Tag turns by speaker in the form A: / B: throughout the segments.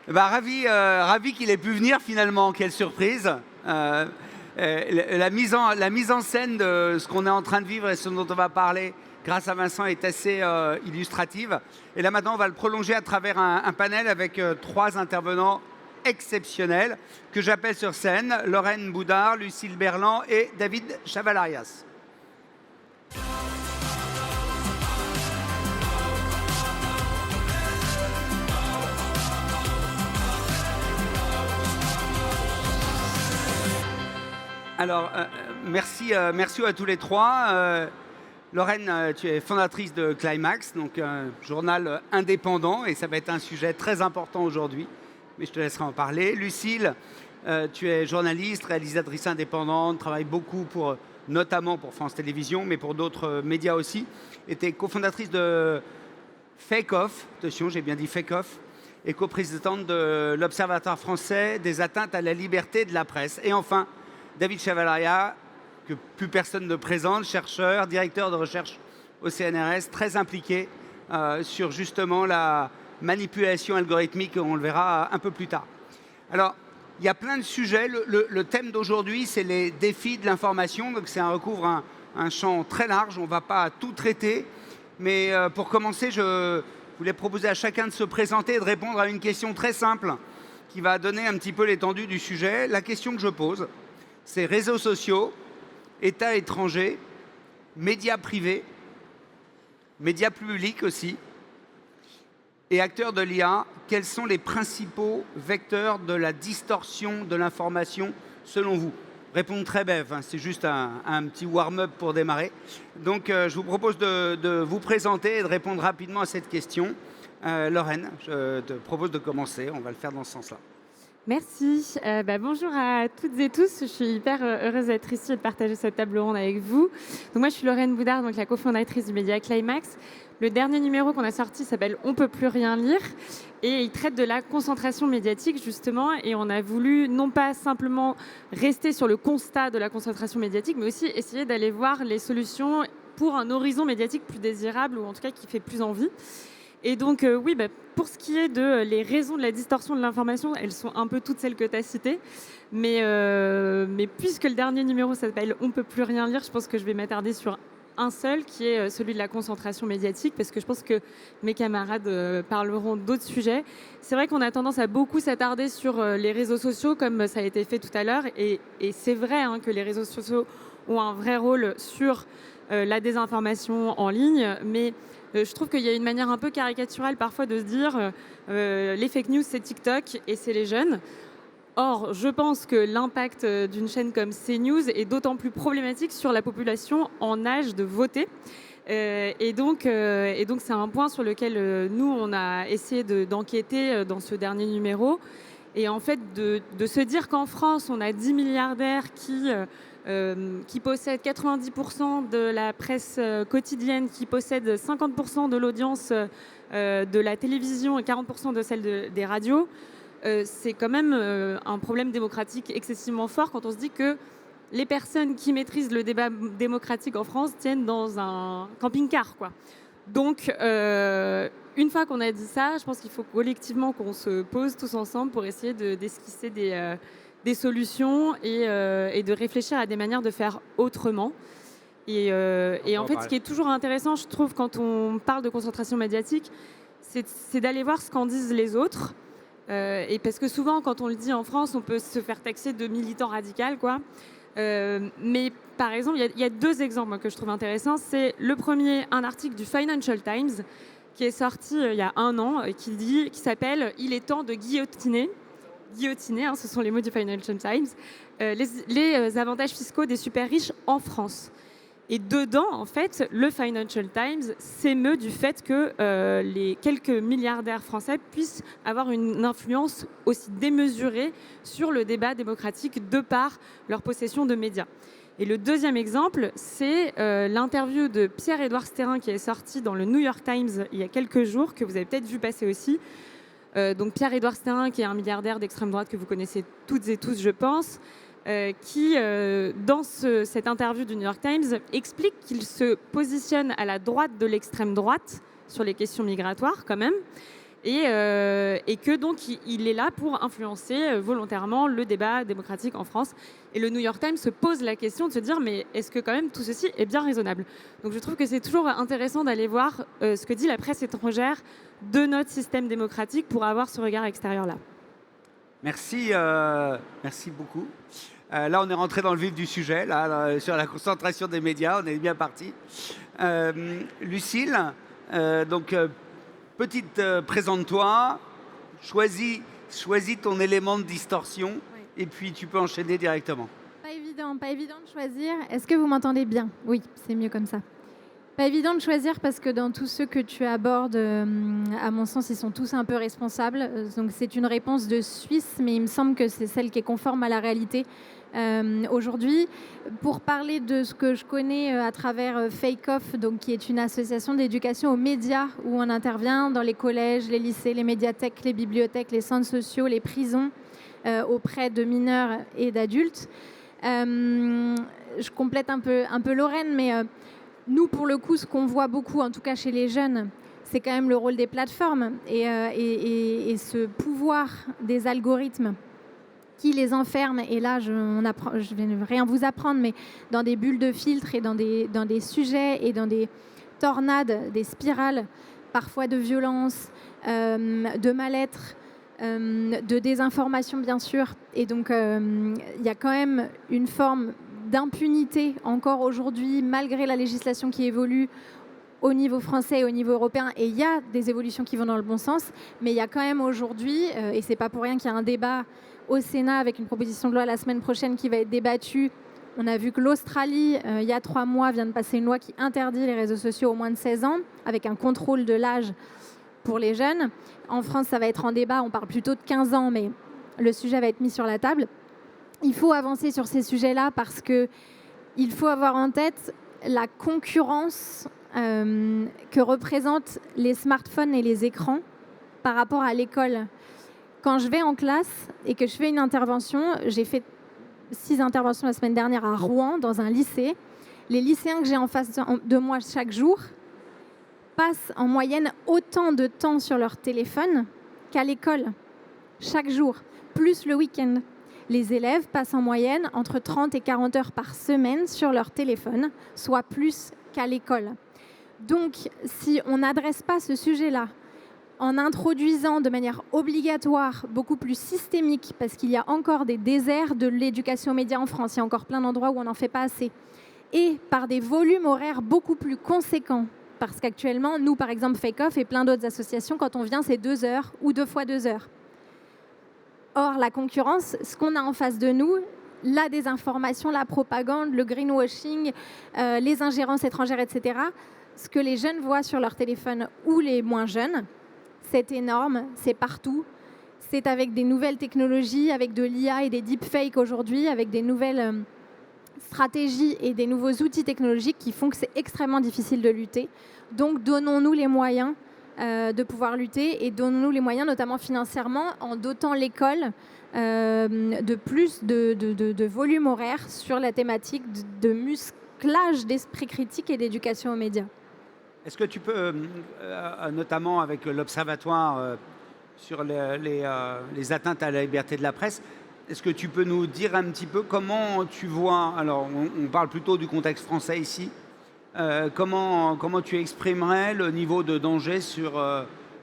A: Ravi qu'il ait pu venir finalement. Quelle surprise. La mise en scène de ce qu'on est en train de vivre et ce dont on va parler grâce à Vincent est assez illustrative. Et là maintenant, on va le prolonger à travers un panel avec 3 intervenants exceptionnels que j'appelle sur scène: Lorraine Boudard, Lucille Berland et David Chavalarias. Alors, merci à tous les 3. Lorraine, tu es fondatrice de Climax, donc un journal indépendant, et ça va être un sujet très important aujourd'hui, mais je te laisserai en parler. Lucille, tu es journaliste, réalisatrice indépendante, travaille beaucoup notamment pour France Télévisions, mais pour d'autres médias aussi, et tu es cofondatrice de Fake Off, attention, j'ai bien dit Fake Off, et coprésidente de l'Observatoire français des atteintes à la liberté de la presse. Et enfin, David Chavalarias, que plus personne ne présente, chercheur, directeur de recherche au CNRS, très impliqué sur justement la manipulation algorithmique, on le verra un peu plus tard. Alors, il y a plein de sujets. Le thème d'aujourd'hui, c'est les défis de l'information. Donc, ça recouvre un champ très large. On ne va pas tout traiter. Mais pour commencer, je voulais proposer à chacun de se présenter et de répondre à une question très simple qui va donner un petit peu l'étendue du sujet. La question que je pose, c'est réseaux sociaux, État étranger, médias privés, médias publics aussi, et acteurs de l'IA, quels sont les principaux vecteurs de la distorsion de l'information selon vous? Répondre très bref, hein, c'est juste un petit warm-up pour démarrer. Donc je vous propose de vous présenter et de répondre rapidement à cette question. Lorraine, je te propose de commencer, on va le faire dans ce sens-là.
B: Merci. Bonjour à toutes et tous. Je suis hyper heureuse d'être ici et de partager cette table ronde avec vous. Donc moi, je suis Lorraine Boudard, donc la cofondatrice du média Climax. Le dernier numéro qu'on a sorti s'appelle « On peut plus rien lire » et il traite de la concentration médiatique justement. Et on a voulu non pas simplement rester sur le constat de la concentration médiatique, mais aussi essayer d'aller voir les solutions pour un horizon médiatique plus désirable ou en tout cas qui fait plus envie. Et donc, pour ce qui est de les raisons de la distorsion de l'information, elles sont un peu toutes celles que tu as citées. Mais puisque le dernier numéro s'appelle « On peut plus rien lire », je pense que je vais m'attarder sur un seul, qui est celui de la concentration médiatique, parce que je pense que mes camarades parleront d'autres sujets. C'est vrai qu'on a tendance à beaucoup s'attarder sur les réseaux sociaux, comme ça a été fait tout à l'heure. Et c'est vrai que les réseaux sociaux ont un vrai rôle sur la désinformation en ligne, mais je trouve qu'il y a une manière un peu caricaturale parfois de se dire les fake news c'est TikTok et c'est les jeunes. Or, je pense que l'impact d'une chaîne comme CNews est d'autant plus problématique sur la population en âge de voter. Et donc c'est un point sur lequel nous, on a essayé d'enquêter dans ce dernier numéro. Et en fait, de se dire qu'en France, on a 10 milliardaires qui possèdent 90% de la presse quotidienne, qui possèdent 50% de l'audience de la télévision et 40% de celle des radios, c'est quand même un problème démocratique excessivement fort quand on se dit que les personnes qui maîtrisent le débat démocratique en France tiennent dans un camping-car, quoi. Donc, une fois qu'on a dit ça, je pense qu'il faut collectivement qu'on se pose tous ensemble pour essayer d'esquisser des solutions et de réfléchir à des manières de faire autrement. Et en fait, ce qui est toujours intéressant, je trouve, quand on parle de concentration médiatique, c'est d'aller voir ce qu'en disent les autres. Et parce que souvent, quand on le dit en France, on peut se faire taxer de militant radical, quoi. Mais par exemple, il y a 2 exemples que je trouve intéressants. C'est le premier, un article du Financial Times qui est sorti il y a 1 an, qui s'appelle « Il est temps de guillotiner ». Guillotiner, ce sont les mots du Financial Times, les avantages fiscaux des super riches en France. Et dedans, en fait, le Financial Times s'émeut du fait que les quelques milliardaires français puissent avoir une influence aussi démesurée sur le débat démocratique de par leur possession de médias. Et le deuxième exemple, c'est l'interview de Pierre-Édouard Stérin qui est sortie dans le New York Times il y a quelques jours, que vous avez peut-être vu passer aussi. Donc Pierre-Édouard Stérin, qui est un milliardaire d'extrême droite que vous connaissez toutes et tous, je pense, qui, dans cette interview du New York Times, explique qu'il se positionne à la droite de l'extrême droite sur les questions migratoires, quand même, et que donc il est là pour influencer volontairement le débat démocratique en France. Et le New York Times se pose la question de se dire mais est-ce que quand même tout ceci est bien raisonnable? Donc je trouve que c'est toujours intéressant d'aller voir ce que dit la presse étrangère de notre système démocratique pour avoir ce regard extérieur-là.
A: Merci, merci beaucoup. Là, on est rentré dans le vif du sujet, sur la concentration des médias. On est bien parti. Lucille, donc, présente-toi, choisis ton élément de distorsion, et puis tu peux enchaîner directement.
C: Pas évident de choisir. Est-ce que vous m'entendez bien? Oui, c'est mieux comme ça. Pas évident de choisir parce que dans tous ceux que tu abordes, à mon sens, ils sont tous un peu responsables. Donc c'est une réponse de Suisse, mais il me semble que c'est celle qui est conforme à la réalité aujourd'hui. Pour parler de ce que je connais à travers Fake Off, donc, qui est une association d'éducation aux médias où on intervient dans les collèges, les lycées, les médiathèques, les bibliothèques, les centres sociaux, les prisons, auprès de mineurs et d'adultes. Je complète un peu Lorraine, mais nous, pour le coup, ce qu'on voit beaucoup, en tout cas chez les jeunes, c'est quand même le rôle des plateformes et ce pouvoir des algorithmes qui les enferment. Et là, je ne vais rien vous apprendre, mais dans des bulles de filtre et dans des sujets et dans des tornades, des spirales, parfois de violence, de mal-être, de désinformation, bien sûr. Et donc, il y a quand même une forme d'impunité encore aujourd'hui, malgré la législation qui évolue au niveau français et au niveau européen. Et il y a des évolutions qui vont dans le bon sens, mais il y a quand même aujourd'hui, et c'est pas pour rien qu'il y a un débat au Sénat avec une proposition de loi la semaine prochaine qui va être débattue. On a vu que l'Australie, il y a 3 mois, vient de passer une loi qui interdit les réseaux sociaux aux moins de 16 ans, avec un contrôle de l'âge pour les jeunes. En France, ça va être en débat, on parle plutôt de 15 ans, mais le sujet va être mis sur la table. Il faut avancer sur ces sujets-là parce qu'il faut avoir en tête la concurrence que représentent les smartphones et les écrans par rapport à l'école. Quand je vais en classe et que je fais une intervention, j'ai fait 6 interventions la semaine dernière à Rouen, dans un lycée. Les lycéens que j'ai en face de moi chaque jour passent en moyenne autant de temps sur leur téléphone qu'à l'école, chaque jour, plus le week-end. Les élèves passent en moyenne entre 30 et 40 heures par semaine sur leur téléphone, soit plus qu'à l'école. Donc, si on n'adresse pas ce sujet-là en introduisant de manière obligatoire, beaucoup plus systémique, parce qu'il y a encore des déserts de l'éducation aux médias en France, il y a encore plein d'endroits où on n'en fait pas assez, et par des volumes horaires beaucoup plus conséquents, parce qu'actuellement, nous, par exemple, Fake Off et plein d'autres associations, quand on vient, c'est 2 heures ou 2 fois 2 heures. Or, la concurrence, ce qu'on a en face de nous, la désinformation, la propagande, le greenwashing, les ingérences étrangères, etc., ce que les jeunes voient sur leur téléphone ou les moins jeunes, c'est énorme, c'est partout. C'est avec des nouvelles technologies, avec de l'IA et des deepfakes aujourd'hui, avec des nouvelles stratégies et des nouveaux outils technologiques qui font que c'est extrêmement difficile de lutter. Donc, donnons-nous les moyens de pouvoir lutter et donnons-nous les moyens, notamment financièrement, en dotant l'école de plus de volume horaire sur la thématique de musclage d'esprit critique et d'éducation aux médias.
A: Est-ce que tu peux, notamment avec l'Observatoire sur les atteintes à la liberté de la presse, est-ce que tu peux nous dire un petit peu comment tu vois, alors on parle plutôt du contexte français ici, comment tu exprimerais le niveau de danger sur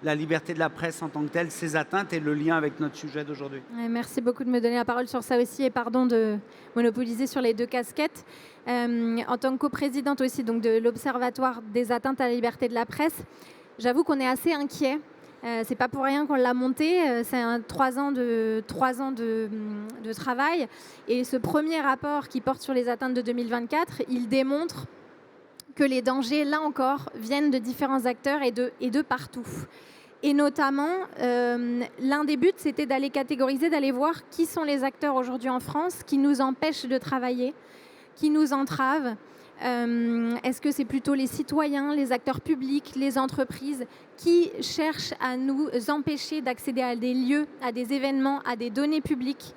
A: la liberté de la presse en tant que telle, ces atteintes et le lien avec notre sujet d'aujourd'hui?
C: Merci beaucoup de me donner la parole sur ça aussi et pardon de monopoliser sur les 2 casquettes. En tant que coprésidente aussi donc, de l'Observatoire des atteintes à la liberté de la presse, j'avoue qu'on est assez inquiet. C'est pas pour rien qu'on l'a monté. C'est 3 ans de travail. Et ce premier rapport qui porte sur les atteintes de 2024, il démontre que les dangers, là encore, viennent de différents acteurs et de partout. Et notamment, l'un des buts, c'était d'aller catégoriser, d'aller voir qui sont les acteurs aujourd'hui en France qui nous empêchent de travailler, qui nous entravent. Est-ce que c'est plutôt les citoyens, les acteurs publics, les entreprises qui cherchent à nous empêcher d'accéder à des lieux, à des événements, à des données publiques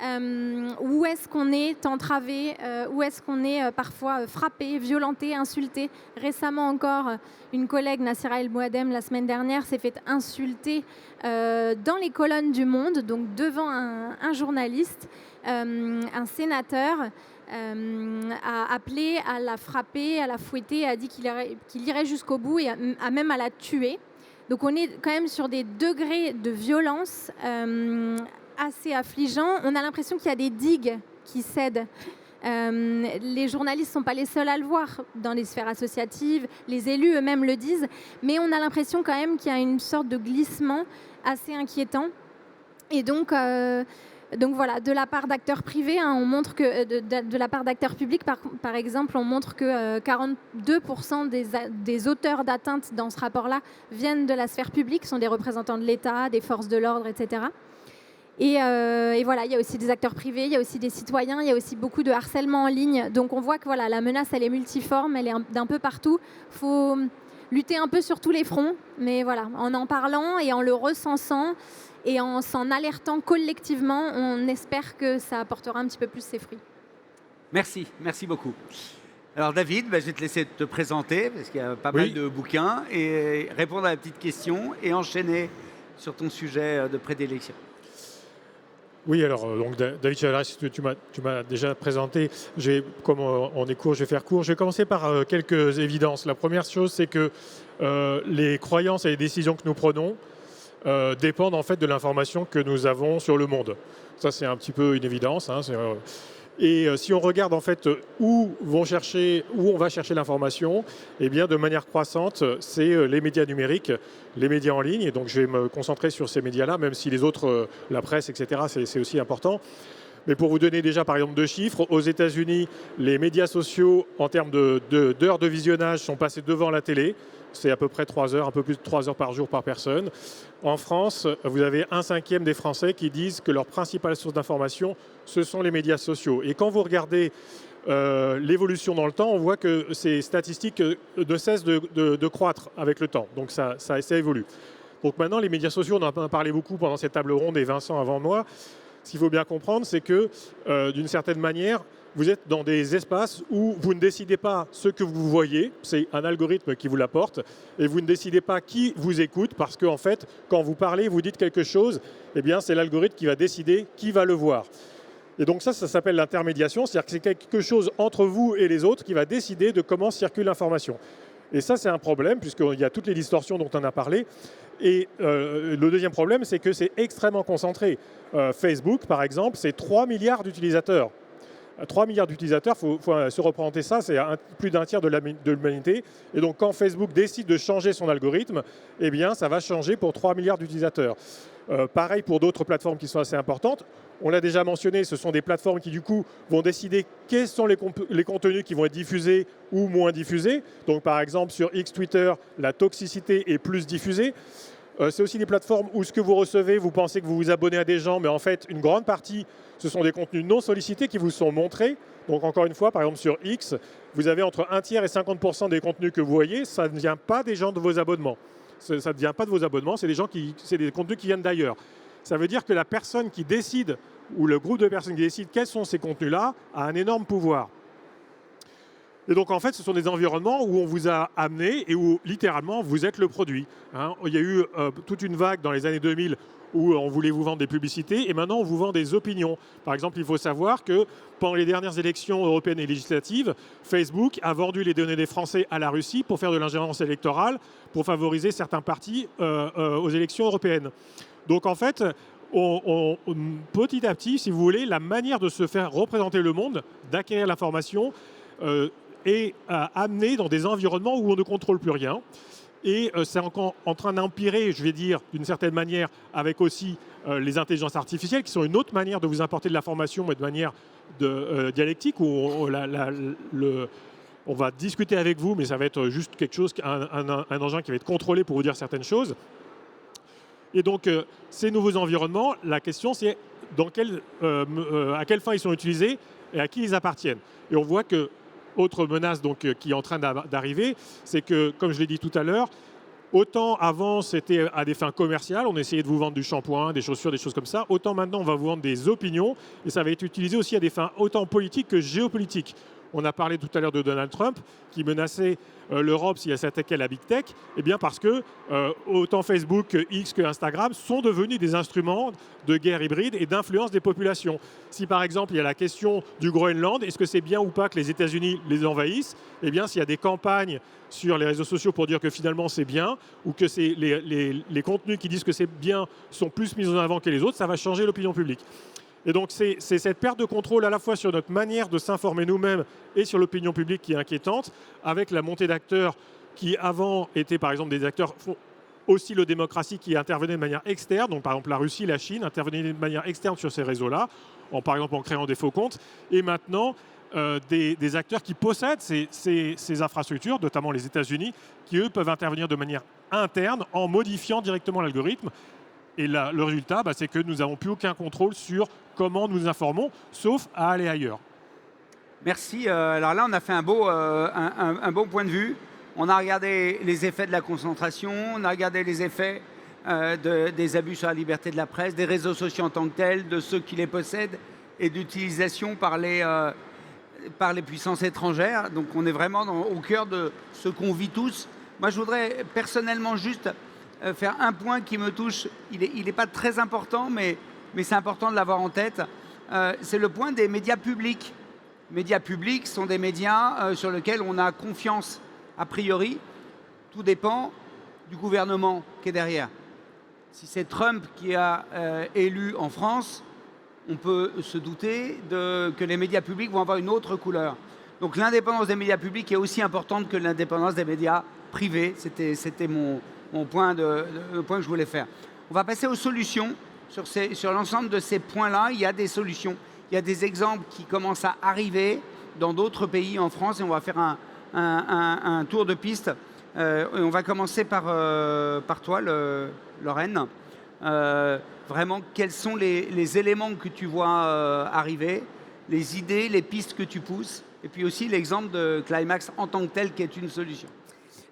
C: où est-ce qu'on est entravé, où est-ce qu'on est parfois frappé, violenté, insulté. Récemment encore, une collègue, Nassira El Mouadem, la semaine dernière, s'est fait insulter dans les colonnes du Monde, donc devant un journaliste, un sénateur. A appelé à la frapper, à la fouetter, a dit qu'il irait jusqu'au bout et même à la tuer. Donc on est quand même sur des degrés de violence assez affligeants. On a l'impression qu'il y a des digues qui cèdent. Les journalistes ne sont pas les seuls à le voir dans les sphères associatives, les élus eux-mêmes le disent, mais on a l'impression quand même qu'il y a une sorte de glissement assez inquiétant. Et donc voilà, de la part d'acteurs privés, on montre que de la part d'acteurs publics, par exemple, on montre que 42% des auteurs d'atteintes dans ce rapport-là viennent de la sphère publique, sont des représentants de l'État, des forces de l'ordre, etc. Et voilà, il y a aussi des acteurs privés, il y a aussi des citoyens, il y a aussi beaucoup de harcèlement en ligne. Donc on voit que voilà, la menace, elle est multiforme, elle est d'un peu partout. Il faut lutter un peu sur tous les fronts, mais voilà, en parlant et en le recensant, et en s'en alertant collectivement, on espère que ça apportera un petit peu plus ses fruits.
A: Merci beaucoup. Alors David, je vais te laisser te présenter, parce qu'il y a pas mal de bouquins, et répondre à la petite question, et enchaîner sur ton sujet de prédilection.
D: Oui, alors donc David Chavalas, tu m'as déjà présenté. Comme on est court, je vais faire court. Je vais commencer par quelques évidences. La première chose, c'est que les croyances et les décisions que nous prenons dépendent en fait de l'information que nous avons sur le monde. Ça, c'est un petit peu une évidence. Et si on regarde en fait où on va chercher l'information, eh bien de manière croissante, c'est les médias numériques, les médias en ligne. Et donc je vais me concentrer sur ces médias-là, même si les autres, la presse, etc., c'est aussi important. Mais pour vous donner déjà par exemple 2 chiffres, aux États-Unis, les médias sociaux en termes d'heures de visionnage sont passés devant la télé. C'est à peu près 3 heures, un peu plus de 3 heures par jour par personne. En France, vous avez 1/5 des Français qui disent que leur principale source d'information, ce sont les médias sociaux. Et quand vous regardez l'évolution dans le temps, on voit que ces statistiques ne cessent de croître avec le temps. Donc ça évolue. Donc maintenant, les médias sociaux, on en a parlé beaucoup pendant cette table ronde et Vincent avant moi. Ce qu'il faut bien comprendre, c'est que d'une certaine manière, vous êtes dans des espaces où vous ne décidez pas ce que vous voyez, c'est un algorithme qui vous l'apporte, et vous ne décidez pas qui vous écoute, parce qu'en fait, quand vous parlez, vous dites quelque chose, eh bien c'est l'algorithme qui va décider qui va le voir. Et donc ça s'appelle l'intermédiation, c'est-à-dire que c'est quelque chose entre vous et les autres qui va décider de comment circule l'information. Et ça, c'est un problème, puisqu'il y a toutes les distorsions dont on a parlé. Et le deuxième problème, c'est que c'est extrêmement concentré. Facebook, par exemple, c'est 3 milliards d'utilisateurs. 3 milliards d'utilisateurs, il faut se représenter ça, c'est plus d'un tiers de l'humanité. Et donc quand Facebook décide de changer son algorithme, eh bien ça va changer pour 3 milliards d'utilisateurs. Pareil pour d'autres plateformes qui sont assez importantes. On l'a déjà mentionné, ce sont des plateformes qui du coup vont décider quels sont les contenus qui vont être diffusés ou moins diffusés. Donc par exemple sur X Twitter, la toxicité est plus diffusée. C'est aussi des plateformes où ce que vous recevez, vous pensez que vous vous abonnez à des gens, mais en fait, une grande partie, ce sont des contenus non sollicités qui vous sont montrés. Donc encore une fois, par exemple sur X, vous avez entre 1 tiers et 50% des contenus que vous voyez, ça ne vient pas des gens de vos abonnements. Ça ne vient pas de vos abonnements, c'est des contenus qui viennent d'ailleurs. Ça veut dire que la personne qui décide, ou le groupe de personnes qui décident quels sont ces contenus-là, a un énorme pouvoir. Et donc, en fait, ce sont des environnements où on vous a amené et où, littéralement, vous êtes le produit. Il y a eu toute une vague dans les années 2000 où on voulait vous vendre des publicités et maintenant, on vous vend des opinions. Par exemple, il faut savoir que pendant les dernières élections européennes et législatives, Facebook a vendu les données des Français à la Russie pour faire de l'ingérence électorale, pour favoriser certains partis aux élections européennes. Donc, en fait, petit à petit, si vous voulez, la manière de se faire représenter le monde, d'acquérir l'information, est amené dans des environnements où on ne contrôle plus rien. Et c'est encore en train d'empirer, je vais dire, d'une certaine manière, avec aussi les intelligences artificielles, qui sont une autre manière de vous apporter de l'information, mais de manière dialectique, où on va discuter avec vous, mais ça va être juste quelque chose, un engin qui va être contrôlé pour vous dire certaines choses. Et donc, ces nouveaux environnements, la question, c'est à quelle fin ils sont utilisés et à qui ils appartiennent. Et on voit que autre menace donc, qui est en train d'arriver, c'est que, comme je l'ai dit tout à l'heure, autant avant c'était à des fins commerciales, on essayait de vous vendre du shampoing, des chaussures, des choses comme ça, autant maintenant on va vous vendre des opinions et ça va être utilisé aussi à des fins autant politiques que géopolitiques. On a parlé tout à l'heure de Donald Trump qui menaçait l'Europe si elle s'attaquait à la Big Tech, eh bien parce que autant Facebook que X que Instagram sont devenus des instruments de guerre hybride et d'influence des populations. Si par exemple il y a la question du Groenland, est-ce que c'est bien ou pas que les États-Unis les envahissent? Eh bien s'il y a des campagnes sur les réseaux sociaux pour dire que finalement c'est bien ou que les contenus qui disent que c'est bien sont plus mis en avant que les autres, ça va changer l'opinion publique. Et donc c'est cette perte de contrôle à la fois sur notre manière de s'informer nous-mêmes et sur l'opinion publique qui est inquiétante, avec la montée d'acteurs qui avant étaient par exemple des acteurs oscillo-démocratie qui intervenaient de manière externe, donc par exemple la Russie, la Chine intervenaient de manière externe sur ces réseaux-là, par exemple en créant des faux comptes, et maintenant des acteurs qui possèdent ces infrastructures, notamment les États-Unis, qui eux peuvent intervenir de manière interne en modifiant directement l'algorithme. Et là, le résultat, c'est que nous n'avons plus aucun contrôle sur comment nous informons, sauf à aller ailleurs.
A: Merci. Alors là, on a fait un bon point de vue. On a regardé les effets de la concentration, on a regardé les effets des abus sur la liberté de la presse, des réseaux sociaux en tant que tels, de ceux qui les possèdent et d'utilisation par les puissances étrangères. Donc on est vraiment au cœur de ce qu'on vit tous. Moi, je voudrais personnellement juste faire un point qui me touche. Il n'est pas très important, mais c'est important de l'avoir en tête. C'est le point des médias publics. Les médias publics sont des médias sur lesquels on a confiance a priori. Tout dépend du gouvernement qui est derrière. Si c'est Trump qui a élu en France, on peut se douter que les médias publics vont avoir une autre couleur. Donc l'indépendance des médias publics est aussi importante que l'indépendance des médias privés. C'était mon point, le point que je voulais faire. On va passer aux solutions. Sur l'ensemble de ces points-là, il y a des solutions. Il y a des exemples qui commencent à arriver dans d'autres pays en France et on va faire un tour de piste. Et on va commencer par toi, Lorraine. Vraiment, quels sont les éléments que tu vois arriver, les idées, les pistes que tu pousses, et puis aussi l'exemple de Climax en tant que tel qui est une solution.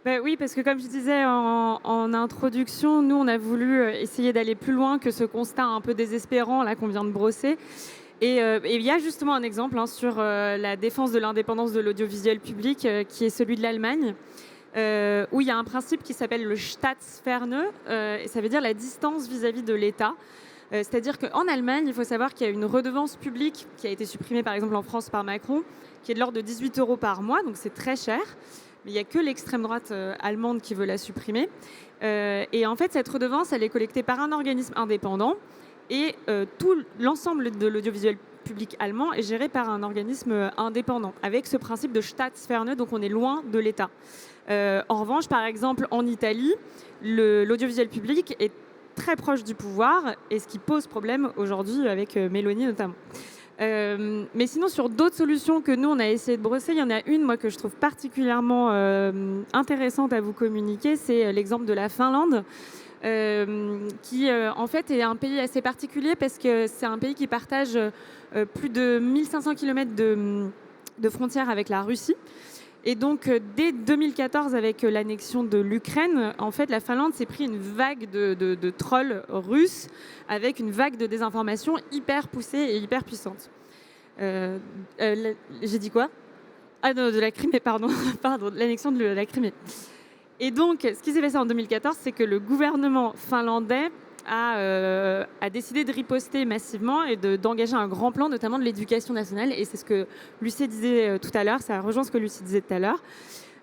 B: Oui, parce que comme je disais en introduction, nous, on a voulu essayer d'aller plus loin que ce constat un peu désespérant là qu'on vient de brosser. Et il y a justement un exemple sur la défense de l'indépendance de l'audiovisuel public qui est celui de l'Allemagne, où il y a un principe qui s'appelle le Staatsferne, et ça veut dire la distance vis-à-vis de l'État. C'est-à-dire qu'en Allemagne, il faut savoir qu'il y a une redevance publique qui a été supprimée par exemple en France par Macron, qui est de l'ordre de 18 € par mois, donc c'est très cher. Mais il n'y a que l'extrême droite allemande qui veut la supprimer. Et en fait, cette redevance, elle est collectée par un organisme indépendant et l'ensemble de l'audiovisuel public allemand est géré par un organisme indépendant, avec ce principe de Staatsferne, donc on est loin de l'État. En revanche, par exemple, en Italie, l'audiovisuel public est très proche du pouvoir, et ce qui pose problème aujourd'hui avec Meloni notamment. Mais sinon, sur d'autres solutions que nous, on a essayé de brosser, il y en a une, moi, que je trouve particulièrement intéressante à vous communiquer, c'est l'exemple de la Finlande, qui, en fait, est un pays assez particulier parce que c'est un pays qui partage plus de 1500 km de frontières avec la Russie. Et donc, dès 2014, avec l'annexion de l'Ukraine, en fait, la Finlande s'est pris une vague de trolls russes avec une vague de désinformation hyper poussée et hyper puissante. J'ai dit quoi? Ah non, de la Crimée, pardon. Pardon, l'annexion de la Crimée. Et donc, ce qui s'est passé en 2014, c'est que le gouvernement finlandais a décidé de riposter massivement et d'engager un grand plan, notamment de l'éducation nationale. Et c'est ce que Lucie disait tout à l'heure, ça rejoint ce que Lucie disait tout à l'heure.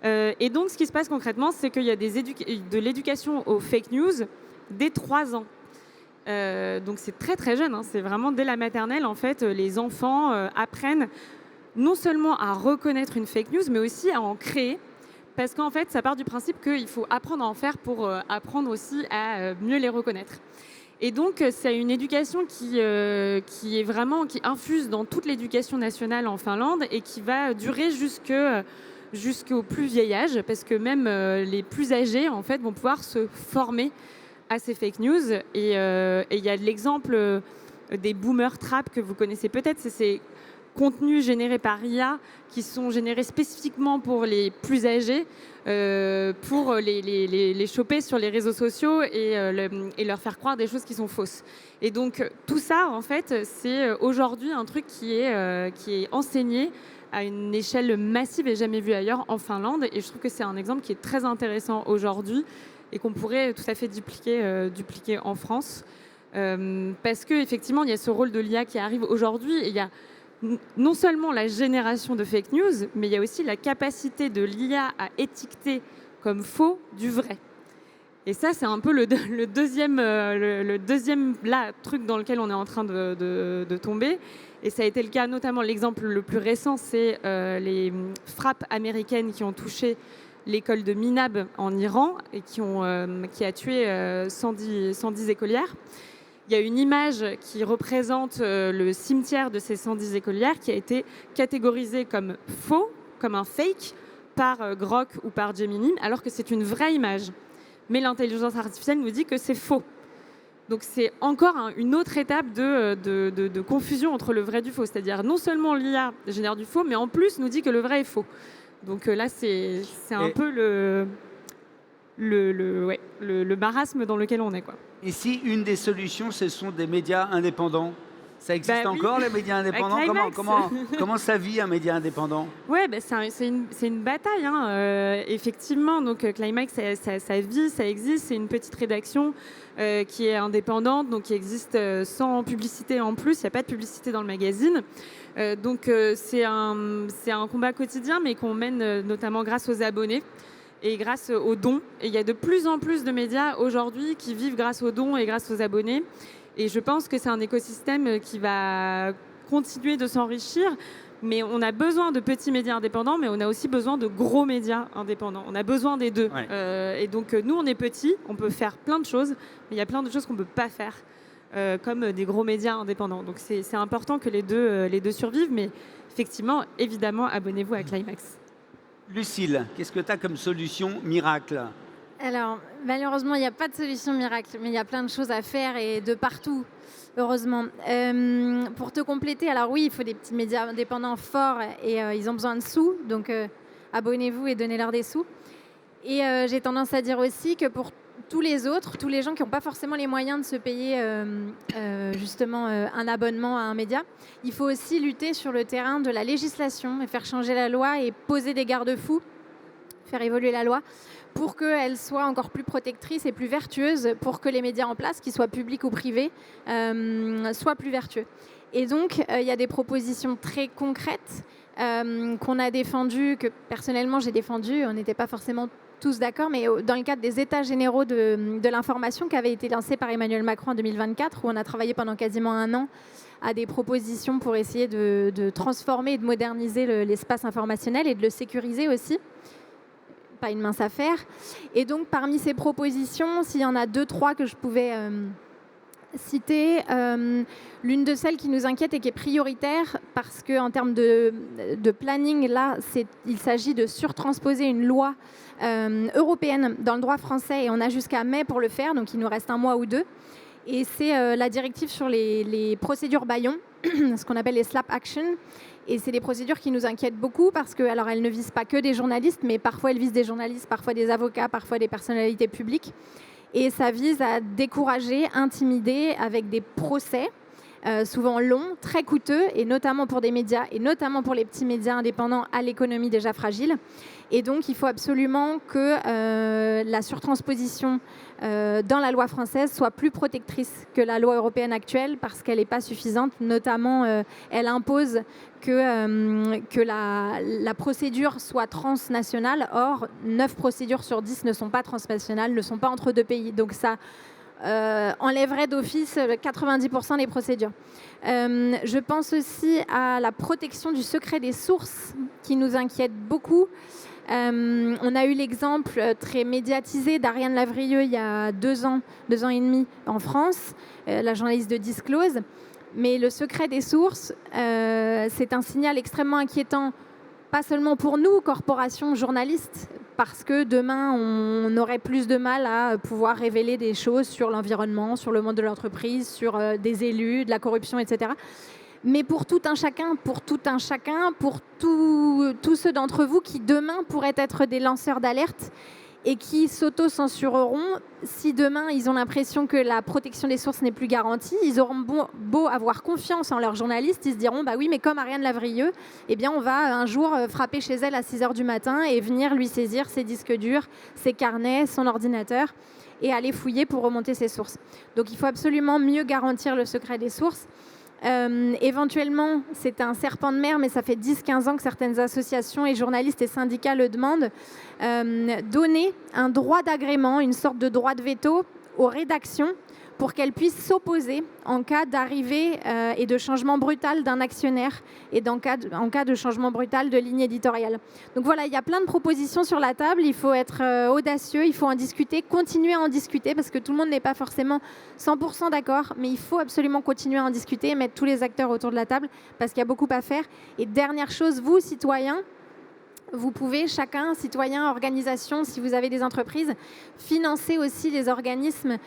B: Et donc, ce qui se passe concrètement, c'est qu'il y a de l'éducation aux fake news dès 3 ans. Donc, c'est très, très jeune. C'est vraiment dès la maternelle, en fait, les enfants apprennent non seulement à reconnaître une fake news, mais aussi à en créer. Parce qu'en fait, ça part du principe qu'il faut apprendre à en faire pour apprendre aussi à mieux les reconnaître. Et donc, c'est une éducation qui infuse dans toute l'éducation nationale en Finlande et qui va durer jusqu'au plus vieil âge, parce que même les plus âgés, en fait, vont pouvoir se former à ces fake news. Et il y a l'exemple des boomer traps que vous connaissez peut-être. C'est contenus générés par IA qui sont générés spécifiquement pour les plus âgés, pour les choper sur les réseaux sociaux et leur faire croire des choses qui sont fausses. Et donc tout ça, en fait, c'est aujourd'hui un truc qui est enseigné à une échelle massive et jamais vue ailleurs en Finlande. Et je trouve que c'est un exemple qui est très intéressant aujourd'hui et qu'on pourrait tout à fait dupliquer en France. Parce qu'effectivement, il y a ce rôle de l'IA qui arrive aujourd'hui et il y a non seulement la génération de fake news, mais il y a aussi la capacité de l'IA à étiqueter comme faux du vrai. Et ça, c'est un peu le deuxième truc dans lequel on est en train de tomber. Et ça a été le cas, notamment l'exemple le plus récent, c'est les frappes américaines qui ont touché l'école de Minab en Iran et qui a tué 110 écolières. Il y a une image qui représente le cimetière de ces 110 écolières qui a été catégorisée comme faux, comme un fake, par Grok ou par Gemini, alors que c'est une vraie image. Mais l'intelligence artificielle nous dit que c'est faux. Donc c'est encore une autre étape de confusion entre le vrai et du faux. C'est-à-dire non seulement l'IA génère du faux, mais en plus nous dit que le vrai est faux. Donc là, c'est un peu le marasme dans lequel on est, quoi.
A: Et si une des solutions, ce sont des médias indépendants, ça existe encore, les médias indépendants? Comment ça vit un média indépendant?
B: Ouais, c'est une bataille, hein. Effectivement. Donc Climax, ça vit, ça existe. C'est une petite rédaction qui est indépendante, donc qui existe sans publicité en plus. Il n'y a pas de publicité dans le magazine. Donc c'est un combat quotidien, mais qu'on mène notamment grâce aux abonnés et grâce aux dons. Et il y a de plus en plus de médias aujourd'hui qui vivent grâce aux dons et grâce aux abonnés. Et je pense que c'est un écosystème qui va continuer de s'enrichir. Mais on a besoin de petits médias indépendants, mais on a aussi besoin de gros médias indépendants. On a besoin des deux. Ouais. Et donc nous, on est petits, on peut faire plein de choses, mais il y a plein de choses qu'on ne peut pas faire, comme des gros médias indépendants. Donc c'est important que les deux survivent, mais effectivement, évidemment, abonnez-vous à Climax.
A: Lucille, qu'est-ce que tu as comme solution miracle?
C: Alors, malheureusement, il n'y a pas de solution miracle, mais il y a plein de choses à faire et de partout, heureusement. Pour te compléter, alors oui, il faut des petits médias indépendants forts et ils ont besoin de sous, donc abonnez-vous et donnez-leur des sous. Et j'ai tendance à dire aussi que pour tous les autres, tous les gens qui n'ont pas forcément les moyens de se payer justement un abonnement à un média, il faut aussi lutter sur le terrain de la législation et faire changer la loi et poser des garde-fous, faire évoluer la loi pour qu'elle soit encore plus protectrice et plus vertueuse, pour que les médias en place, qu'ils soient publics ou privés, soient plus vertueux. Et donc, il y a des propositions très concrètes qu'on a défendues, que personnellement j'ai défendues. On n'était pas forcément tous d'accord, mais dans le cadre des États généraux de l'information qui avaient été lancés par Emmanuel Macron en 2024, où on a travaillé pendant quasiment un an à des propositions pour essayer de transformer et de moderniser l'espace informationnel et de le sécuriser aussi. Pas une mince affaire. Et donc, parmi ces propositions, s'il y en a 2-3 que je pouvais citer, l'une de celles qui nous inquiète et qui est prioritaire, parce qu'en termes de planning, là, il s'agit de surtransposer une loi européenne dans le droit français, et on a jusqu'à mai pour le faire, donc il nous reste 1 mois ou 2. Et c'est la directive sur les procédures bâillons, ce qu'on appelle les slap action. Et c'est des procédures qui nous inquiètent beaucoup parce qu'elles ne visent pas que des journalistes, mais parfois elles visent des journalistes, parfois des avocats, parfois des personnalités publiques. Et ça vise à décourager, intimider avec des procès, souvent longs, très coûteux, et notamment pour des médias, et notamment pour les petits médias indépendants à l'économie déjà fragile. Et donc, il faut absolument que la surtransposition dans la loi française soit plus protectrice que la loi européenne actuelle, parce qu'elle n'est pas suffisante. Notamment, elle impose que la procédure soit transnationale. Or, 9 procédures sur 10 ne sont pas transnationales, ne sont pas entre 2 pays. Donc ça enlèverait d'office 90% des procédures. Je pense aussi à la protection du secret des sources, qui nous inquiète beaucoup. On a eu l'exemple très médiatisé d'Ariane Lavrieux il y a 2 ans et demi en France, la journaliste de Disclose. Mais le secret des sources, c'est un signal extrêmement inquiétant, pas seulement pour nous, corporations, journalistes, parce que demain, on aurait plus de mal à pouvoir révéler des choses sur l'environnement, sur le monde de l'entreprise, sur des élus, de la corruption, etc. mais pour tout un chacun, pour tous ceux d'entre vous qui demain pourraient être des lanceurs d'alerte et qui s'auto-censureront si demain ils ont l'impression que la protection des sources n'est plus garantie. Ils auront beau avoir confiance en leurs journalistes, ils se diront bah oui, mais comme Ariane Lavrieux, eh bien on va un jour frapper chez elle à 6h du matin et venir lui saisir ses disques durs, ses carnets, son ordinateur et aller fouiller pour remonter ses sources. Donc il faut absolument mieux garantir le secret des sources. Éventuellement, c'est un serpent de mer, mais ça fait 10-15 ans que certaines associations et journalistes et syndicats le demandent, donner un droit d'agrément, une sorte de droit de veto aux rédactions pour qu'elles puissent s'opposer en cas d'arrivée et de changement brutal d'un actionnaire et en cas de changement brutal de ligne éditoriale. Donc voilà, il y a plein de propositions sur la table, il faut être audacieux, il faut en discuter, continuer à en discuter parce que tout le monde n'est pas forcément 100% d'accord, mais il faut absolument continuer à en discuter et mettre tous les acteurs autour de la table parce qu'il y a beaucoup à faire. Et dernière chose, vous, citoyens, vous pouvez, chacun, citoyen, organisation, si vous avez des entreprises, financer aussi les organismes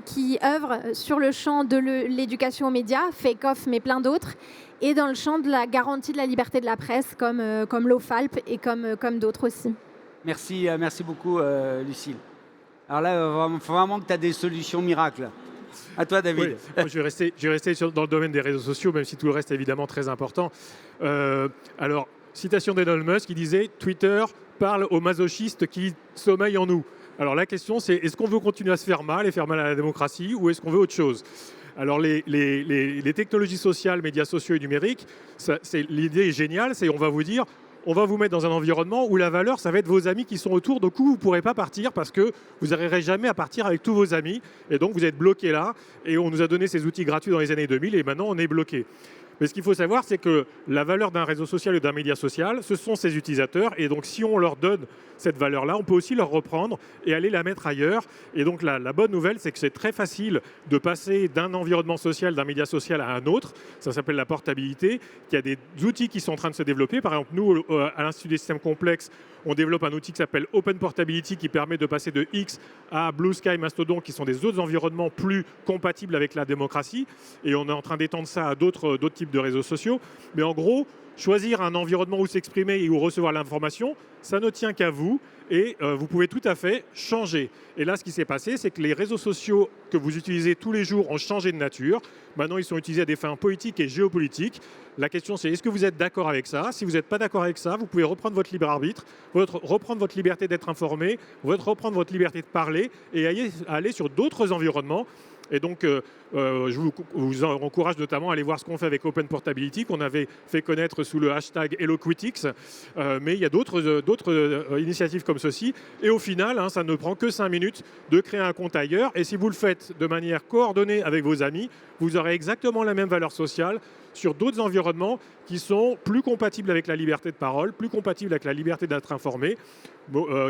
C: qui œuvrent sur le champ de l'éducation aux médias, Fake Off, mais plein d'autres, et dans le champ de la garantie de la liberté de la presse, comme l'OFALP et comme d'autres aussi.
A: Merci beaucoup, Lucille. Alors là, il faut vraiment que tu as des solutions miracles. À toi, David.
D: Oui, moi, je vais rester dans le domaine des réseaux sociaux, même si tout le reste est évidemment très important. Alors, citation d'Elon Musk qui disait « Twitter parle aux masochistes qui sommeillent en nous ». Alors la question c'est, est-ce qu'on veut continuer à se faire mal et faire mal à la démocratie ou est-ce qu'on veut autre chose ? Alors les technologies sociales, médias sociaux et numériques, l'idée est géniale, c'est on va vous dire, on va vous mettre dans un environnement où la valeur, ça va être vos amis qui sont autour, donc vous ne pourrez pas partir parce que vous n'arriverez jamais à partir avec tous vos amis et donc vous êtes bloqué là et on nous a donné ces outils gratuits dans les années 2000 et maintenant on est bloqué. Mais ce qu'il faut savoir, c'est que la valeur d'un réseau social ou d'un média social, ce sont ses utilisateurs. Et donc, si on leur donne cette valeur-là, on peut aussi leur reprendre et aller la mettre ailleurs. Et donc, la bonne nouvelle, c'est que c'est très facile de passer d'un environnement social, d'un média social à un autre. Ça s'appelle la portabilité. Il y a des outils qui sont en train de se développer. Par exemple, nous, à l'Institut des systèmes complexes, on développe un outil qui s'appelle Open Portability qui permet de passer de X à Blue Sky, Mastodon, qui sont des autres environnements plus compatibles avec la démocratie. Et on est en train d'étendre ça à d'autres types de réseaux sociaux. Mais en gros, choisir un environnement où s'exprimer et où recevoir l'information, ça ne tient qu'à vous et vous pouvez tout à fait changer. Et là, ce qui s'est passé, c'est que les réseaux sociaux que vous utilisez tous les jours ont changé de nature. Maintenant, ils sont utilisés à des fins politiques et géopolitiques. La question, c'est est-ce que vous êtes d'accord avec ça ? Si vous n'êtes pas d'accord avec ça, vous pouvez reprendre votre libre arbitre, reprendre votre liberté d'être informé, reprendre votre liberté de parler et aller sur d'autres environnements. Et donc, je vous encourage notamment à aller voir ce qu'on fait avec Open Portability, qu'on avait fait connaître sous le hashtag HelloQuitix. Mais il y a d'autres initiatives comme ceci. Et au final, ça ne prend que 5 minutes de créer un compte ailleurs. Et si vous le faites de manière coordonnée avec vos amis, vous aurez exactement la même valeur sociale sur d'autres environnements qui sont plus compatibles avec la liberté de parole, plus compatibles avec la liberté d'être informé,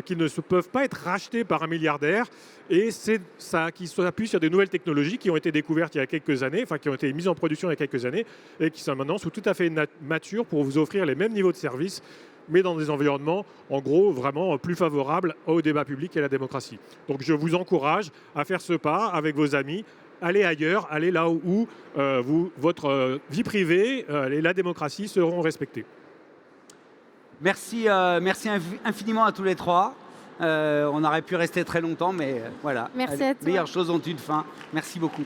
D: qui ne peuvent pas être rachetés par un milliardaire. Et c'est ça qui s'appuie sur des nouvelles technologies qui ont été découvertes il y a quelques années, enfin qui ont été mises en production il y a quelques années et qui sont maintenant tout à fait matures pour vous offrir les mêmes niveaux de service, mais dans des environnements, en gros, vraiment plus favorables au débat public et à la démocratie. Donc je vous encourage à faire ce pas avec vos amis, allez ailleurs, allez là où votre vie privée et la démocratie seront respectées.
A: Merci infiniment à tous les trois. On aurait pu rester très longtemps, mais voilà.
C: Merci à toi.
A: Les meilleures choses ont une fin. Merci beaucoup.